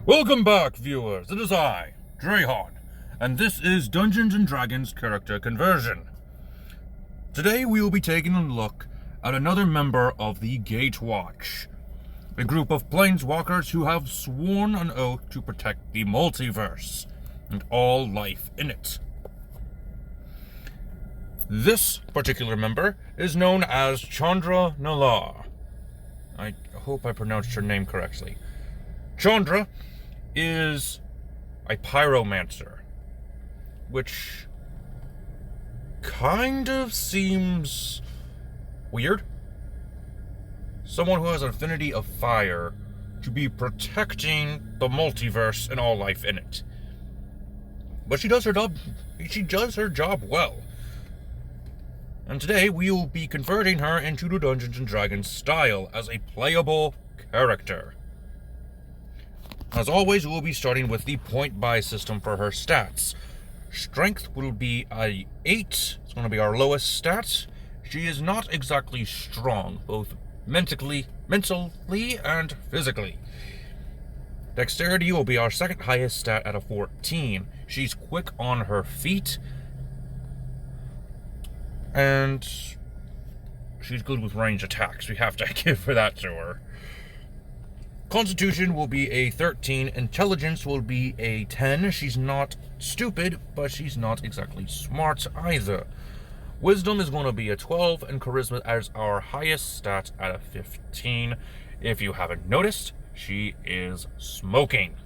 Welcome back, viewers. It is I, Drayhon, and this is Dungeons & Dragons Character Conversion. Today we will be taking a look at another member of the Gatewatch, a group of planeswalkers who have sworn an oath to protect the multiverse and all life in it. This particular member is known as Chandra Nalaar. I hope I pronounced her name correctly. Chandra is a pyromancer, which kind of seems weird. Someone who has an affinity of fire to be protecting the multiverse and all life in it. But she does her job well. And today we will be converting her into the Dungeons & Dragons style as a playable character. As always, we'll be starting with the point-buy system for her stats. Strength will be a 8. It's going to be our lowest stat. She is not exactly strong, both mentally and physically. Dexterity will be our second highest stat at a 14. She's quick on her feet, and she's good with ranged attacks. We have to give that to her. Constitution will be a 13. Intelligence will be a 10. She's not stupid, but she's not exactly smart either. Wisdom is going to be a 12, and Charisma as our highest stat at a 15. If you haven't noticed, she is smoking.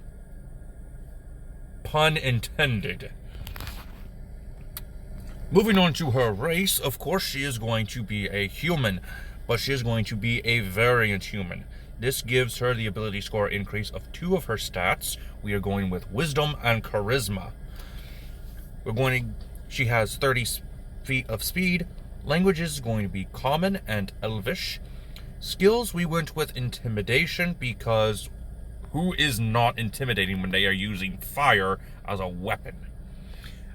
Pun intended. Moving on to her race, of course, she is going to be a human, but she is going to be a variant human. This gives her the ability score increase of 2 of her stats. We are going with Wisdom and Charisma. She has 30 feet of speed. Languages is going to be Common and Elvish. Skills, we went with Intimidation because who is not intimidating when they are using fire as a weapon?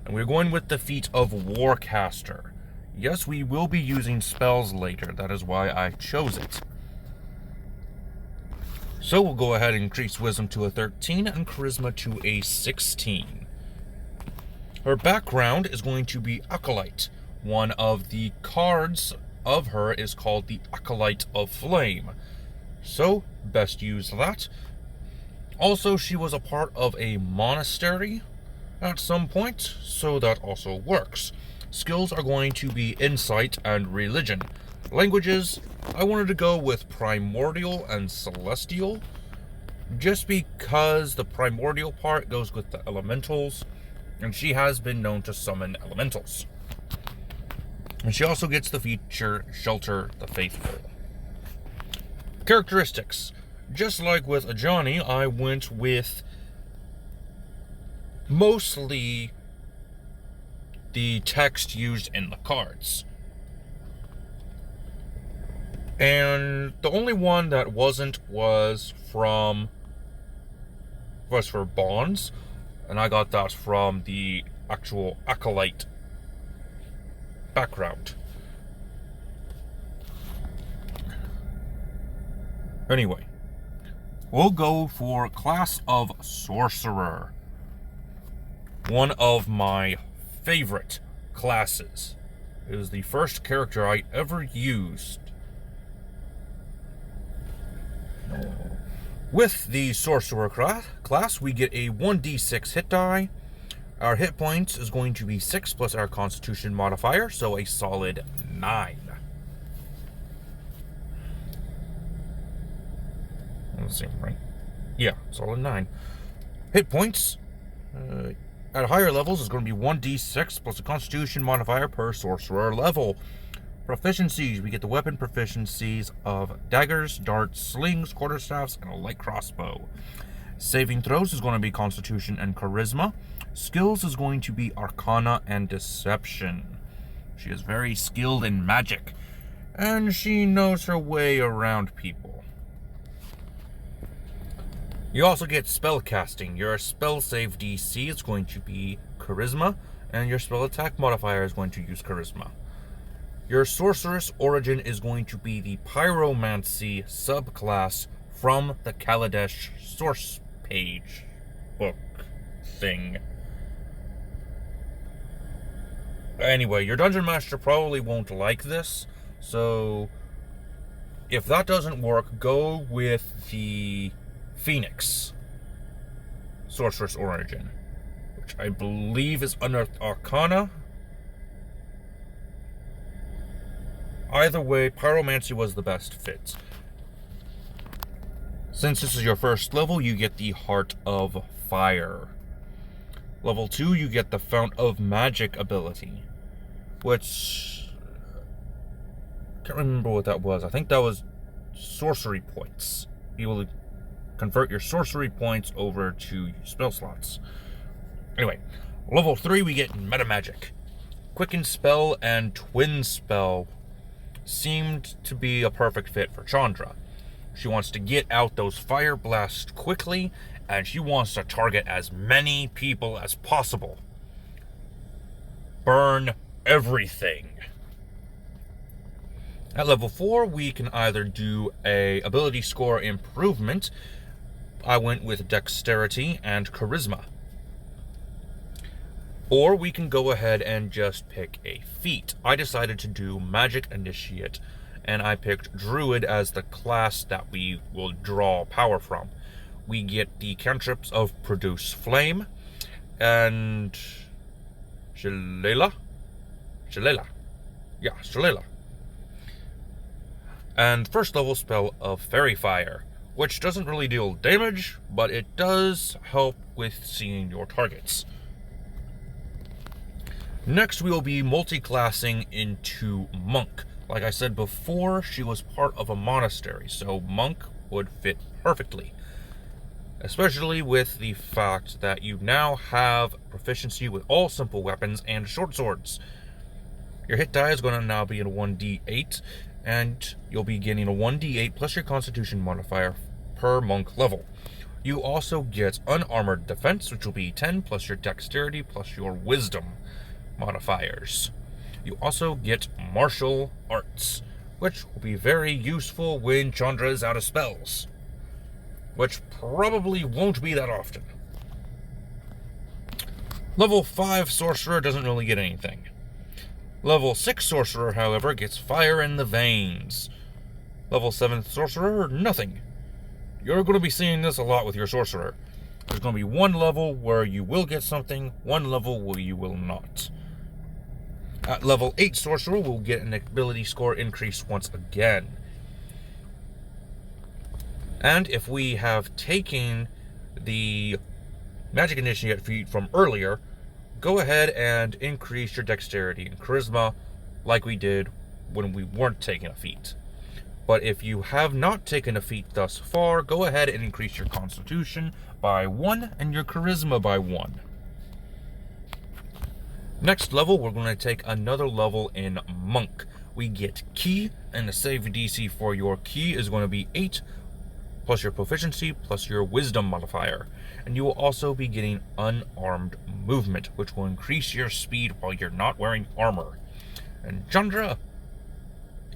And we're going with the feat of Warcaster. Yes, we will be using spells later. That is why I chose it. So we'll go ahead and increase Wisdom to a 13 and Charisma to a 16. Her background is going to be Acolyte. One of the cards of her is called the Acolyte of Flame. So, best use that. Also, she was a part of a monastery at some point, so that also works. Skills are going to be Insight and Religion. Languages, I wanted to go with Primordial and Celestial, just because the Primordial part goes with the Elementals, and she has been known to summon Elementals. And she also gets the feature Shelter the Faithful. Characteristics. Just like with Ajani, I went with mostly the text used in the cards. And the only one that wasn't was for Bonds, and I got that from the actual Acolyte background. Anyway, we'll go for class of Sorcerer. One of my favorite classes. It was the first character I ever used. With the Sorcerer class, we get a 1d6 hit die. Our hit points is going to be 6 plus our Constitution modifier, so a solid 9. Let's see, right? Yeah, solid 9. Hit points at higher levels is going to be 1d6 plus a Constitution modifier per Sorcerer level. Proficiencies, we get the weapon proficiencies of daggers, darts, slings, quarterstaffs, and a light crossbow. Saving throws is going to be Constitution and Charisma. Skills is going to be Arcana and Deception. She is very skilled in magic, and she knows her way around people. You also get spellcasting. Your spell save DC is going to be Charisma, and your spell attack modifier is going to use Charisma. Your Sorceress origin is going to be the Pyromancy subclass from the Kaladesh source page book thing. Anyway, your Dungeon Master probably won't like this, so if that doesn't work, go with the Phoenix Sorceress Origin, which I believe is Unearthed Arcana. Either way, Pyromancy was the best fit. Since this is your first level, you get the Heart of Fire. Level 2, you get the Fount of Magic ability, which I can't remember what that was. I think that was sorcery points. You will convert your sorcery points over to spell slots. Anyway, level 3, we get Meta Magic. Quicken Spell and Twin Spell seemed to be a perfect fit for Chandra. She wants to get out those fire blasts quickly, and she wants to target as many people as possible. Burn everything. At level 4, we can either do a ability score improvement. I went with Dexterity and Charisma. Or we can go ahead and just pick a feat. I decided to do Magic Initiate, and I picked Druid as the class that we will draw power from. We get the cantrips of Produce Flame and Shillelagh. And first level spell of Fairy Fire, which doesn't really deal damage, but it does help with seeing your targets. Next, we will be multiclassing into Monk. Like I said before, she was part of a monastery, so Monk would fit perfectly. Especially with the fact that you now have proficiency with all simple weapons and short swords. Your hit die is going to now be a 1d8, and you'll be getting a 1d8 plus your constitution modifier per monk level. You also get unarmored defense, which will be 10 plus your dexterity plus your wisdom modifiers. You also get martial arts, which will be very useful when Chandra is out of spells, which probably won't be that often. Level 5 Sorcerer doesn't really get anything. Level 6 Sorcerer, however, gets Fire in the Veins. Level 7 Sorcerer, nothing. You're going to be seeing this a lot with your Sorcerer. There's going to be one level where you will get something, one level where you will not. At level 8 Sorcerer, we'll get an ability score increase once again. And if we have taken the Magic Initiate feat from earlier, go ahead and increase your Dexterity and Charisma like we did when we weren't taking a feat. But if you have not taken a feat thus far, go ahead and increase your Constitution by 1 and your Charisma by 1. Next level, we're going to take another level in Monk. We get Key, and the save DC for your Key is going to be 8, plus your proficiency, plus your wisdom modifier. And you will also be getting unarmed movement, which will increase your speed while you're not wearing armor. And Chandra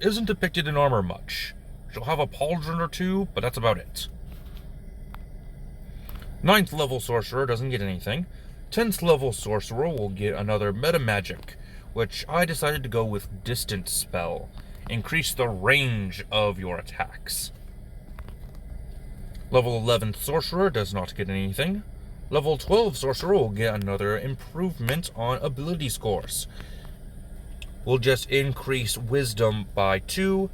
isn't depicted in armor much. She'll have a pauldron or two, but that's about it. 9th level Sorcerer doesn't get anything. 10th level Sorcerer will get another Meta Magic, which I decided to go with Distant Spell. Increase the range of your attacks. Level 11th Sorcerer does not get anything. Level 12 Sorcerer will get another improvement on ability scores. We'll just increase Wisdom by 2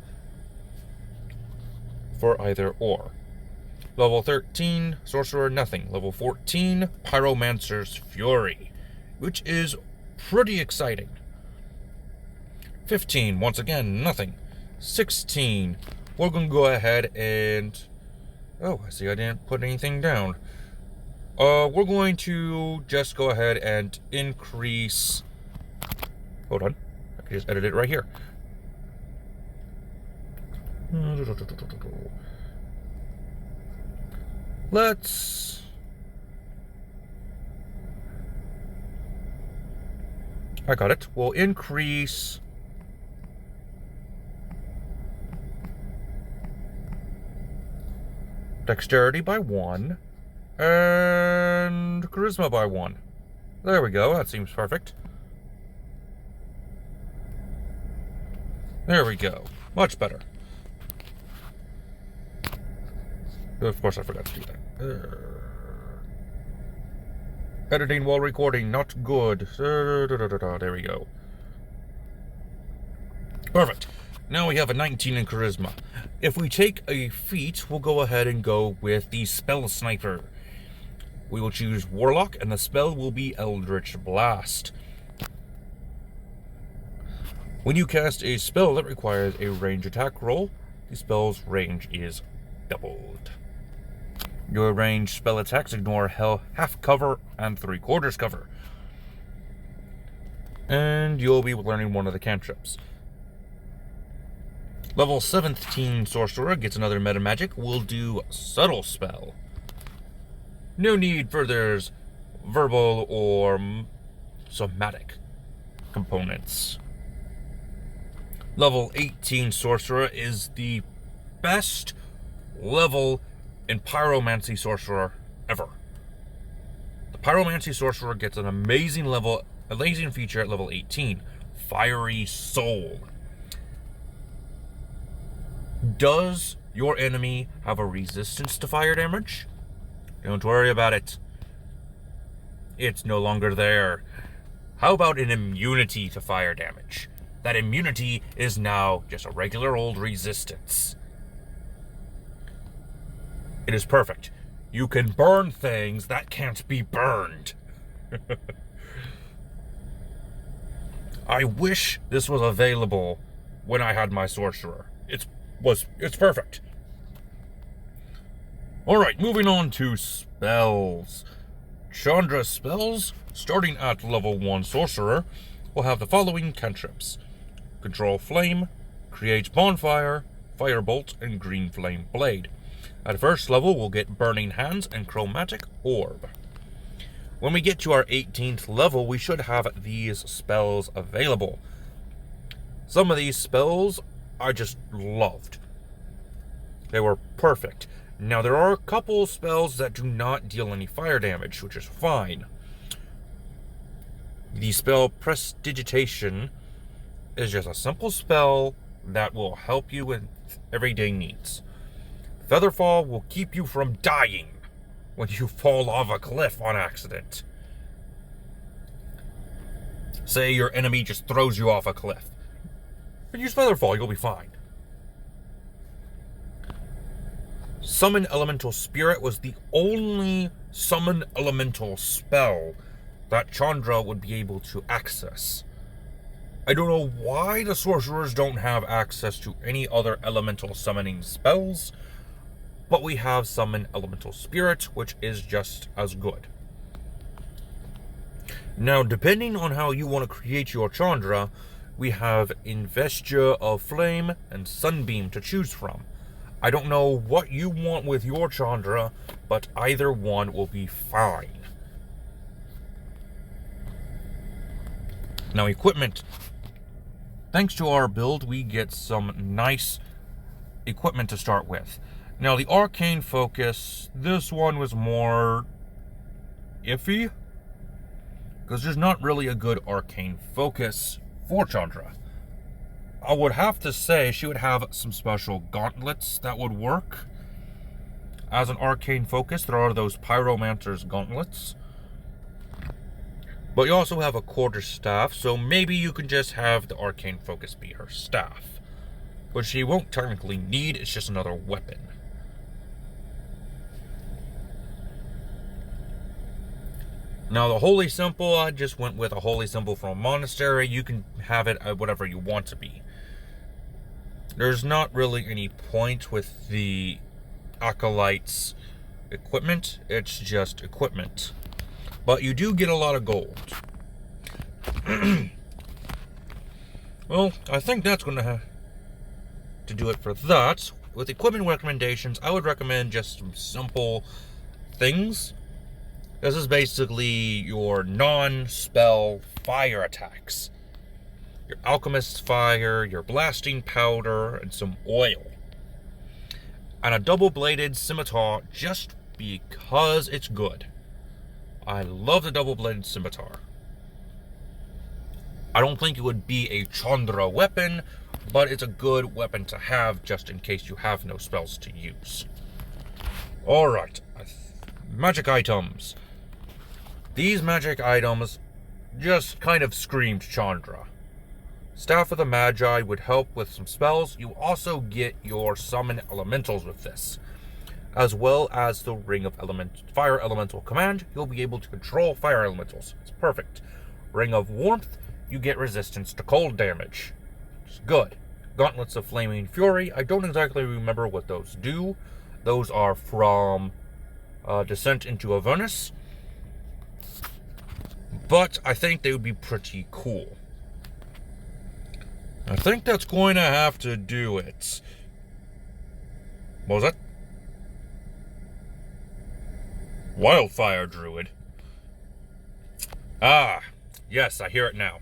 for either or. Level 13, Sorcerer, nothing. Level 14, Pyromancer's Fury, which is pretty exciting. 15, once again, nothing. 16, we're going to go ahead and... Oh, I see I didn't put anything down. We're going to just go ahead and increase... Hold on. I can just edit it right here. I got it. We'll increase Dexterity by 1 And charisma by 1. There we go, that seems perfect. There we go. Much better. Of course I forgot to do that. Editing while recording, not good. There we go. Perfect. Now we have a 19 in charisma. If we take a feat, we'll go ahead and go with the Spell Sniper. We will choose Warlock, and the spell will be Eldritch Blast. When you cast a spell that requires a range attack roll, the spell's range is doubled. Your ranged spell attacks ignore half cover and 3/4 cover. And you'll be learning one of the cantrips. Level 17 Sorcerer gets another meta magic. We'll do Subtle Spell. No need for there's verbal or somatic components. Level 18 Sorcerer is the best level in Pyromancy Sorcerer ever. The Pyromancy Sorcerer gets an amazing feature at level 18, Fiery Soul. Does your enemy have a resistance to fire damage? Don't worry about it. It's no longer there. How about an immunity to fire damage? That immunity is now just a regular old resistance. It is perfect. You can burn things that can't be burned. I wish this was available when I had my Sorcerer. It's perfect. Alright, moving on to spells. Chandra spells, starting at level 1 Sorcerer, will have the following cantrips: Control Flame, Create Bonfire, Firebolt, and Green Flame Blade. At first level, we'll get Burning Hands and Chromatic Orb. When we get to our 18th level, we should have these spells available. Some of these spells I just loved. They were perfect. Now, there are a couple spells that do not deal any fire damage, which is fine. The spell Prestidigitation is just a simple spell that will help you with everyday needs. Featherfall will keep you from dying when you fall off a cliff on accident. Say your enemy just throws you off a cliff. But use Featherfall, you'll be fine. Summon Elemental Spirit was the only summon elemental spell that Chandra would be able to access. I don't know why the sorcerers don't have access to any other elemental summoning spells, but we have Summon Elemental Spirit, which is just as good. Now, depending on how you want to create your Chandra, we have Investure of Flame and Sunbeam to choose from. I don't know what you want with your Chandra, but either one will be fine. Now, equipment. Thanks to our build, we get some nice equipment to start with. Now, the Arcane Focus, this one was more iffy, because there's not really a good Arcane Focus for Chandra. I would have to say she would have some special gauntlets that would work. As an Arcane Focus, there are those Pyromancer's gauntlets. But you also have a quarterstaff, so maybe you can just have the Arcane Focus be her staff. Which she won't technically need, it's just another weapon. Now, the Holy Symbol, I just went with a Holy Symbol from a monastery. You can have it at whatever you want to be. There's not really any point with the Acolyte's equipment. It's just equipment. But you do get a lot of gold. Well, I think that's going to have to do it for that. With equipment recommendations, I would recommend just some simple things. This is basically your non-spell fire attacks. Your Alchemist's Fire, your Blasting Powder, and some oil. And a double-bladed scimitar just because it's good. I love the double-bladed scimitar. I don't think it would be a Chandra weapon, but it's a good weapon to have just in case you have no spells to use. Alright, magic items. These magic items just kind of screamed Chandra. Staff of the Magi would help with some spells. You also get your summon elementals with this, as well as the Ring of Fire Elemental command. You'll be able to control fire elementals. It's perfect. Ring of Warmth, you get resistance to cold damage. It's good. Gauntlets of Flaming Fury, I don't exactly remember what those do. Those are from Descent into Avernus, but I think they would be pretty cool. I think that's going to have to do it. What was that? Wildfire Druid. Ah, yes, I hear it now.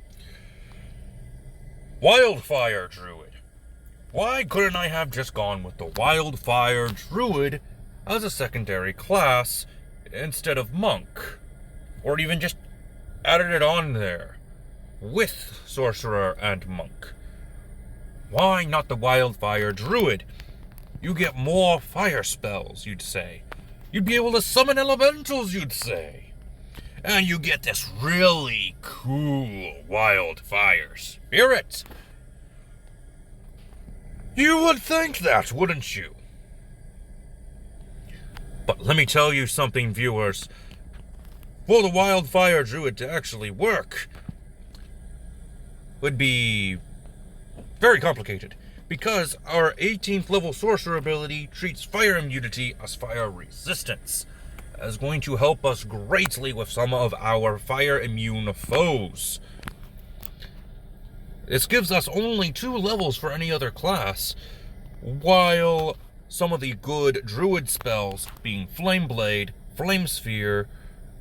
Wildfire Druid. Why couldn't I have just gone with the Wildfire Druid as a secondary class instead of Monk? Or even just added it on there with Sorcerer and Monk? Why not the Wildfire Druid? You get more fire spells, you'd say. You'd be able to summon elementals, you'd say. And you get this really cool wildfire spirit. You would think that, wouldn't you? But let me tell you something, viewers. For the Wildfire Druid to actually work would be very complicated, because our 18th level Sorcerer ability treats fire immunity as fire resistance. That is going to help us greatly with some of our fire immune foes. This gives us only 2 levels for any other class, while some of the good Druid spells, being Flame Blade, Flame Sphere,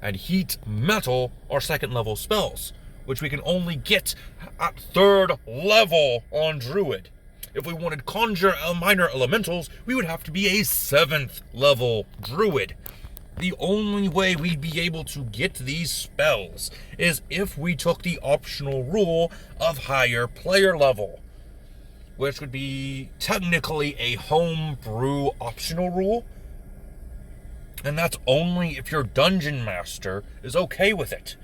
and Heat Metal, are 2nd level spells, which we can only get at 3rd level on Druid. If we wanted Conjure Minor Elementals, we would have to be a 7th level Druid. The only way we'd be able to get these spells is if we took the optional rule of higher player level, which would be technically a homebrew optional rule, and that's only if your Dungeon Master is okay with it.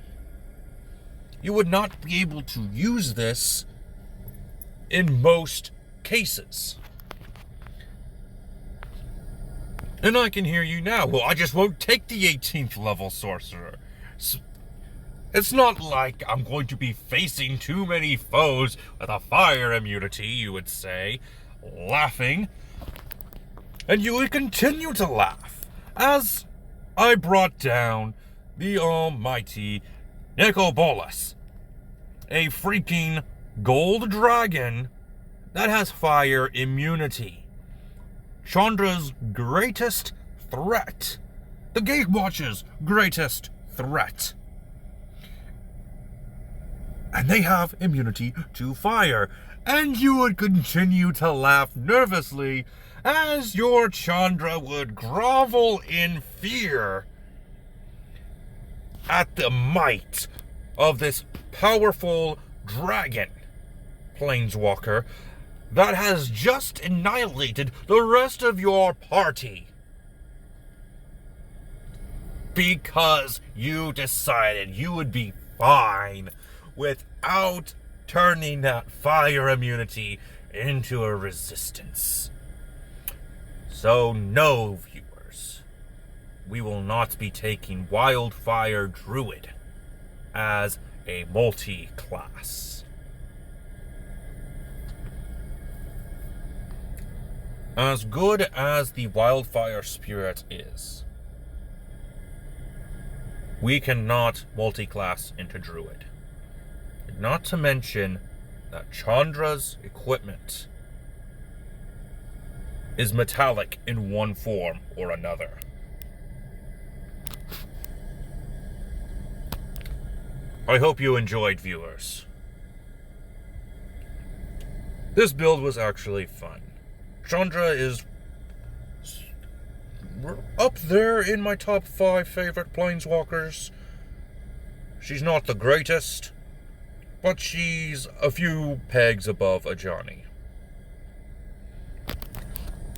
You would not be able to use this in most cases. And I can hear you now. Well, I just won't take the 18th level Sorcerer. It's not like I'm going to be facing too many foes with a fire immunity, you would say, laughing. And you would continue to laugh as I brought down the almighty Nicobolus, a freaking gold dragon that has fire immunity. Chandra's greatest threat. The Gatewatcher's greatest threat. And they have immunity to fire. And you would continue to laugh nervously as your Chandra would grovel in fear at the might of this powerful dragon planeswalker that has just annihilated the rest of your party. Because you decided you would be fine without turning that fire immunity into a resistance. So no, viewers, we will not be taking Wildfire Druid as a multi-class. As good as the Wildfire Spirit is, we cannot multi-class into Druid. Not to mention that Chandra's equipment is metallic in one form or another. I hope you enjoyed, viewers. This build was actually fun. Chandra is up there in my top 5 favorite planeswalkers. She's not the greatest, but she's a few pegs above a Johnny.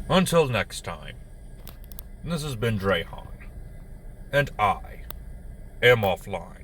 Until next time, this has been Drehan, and I am offline.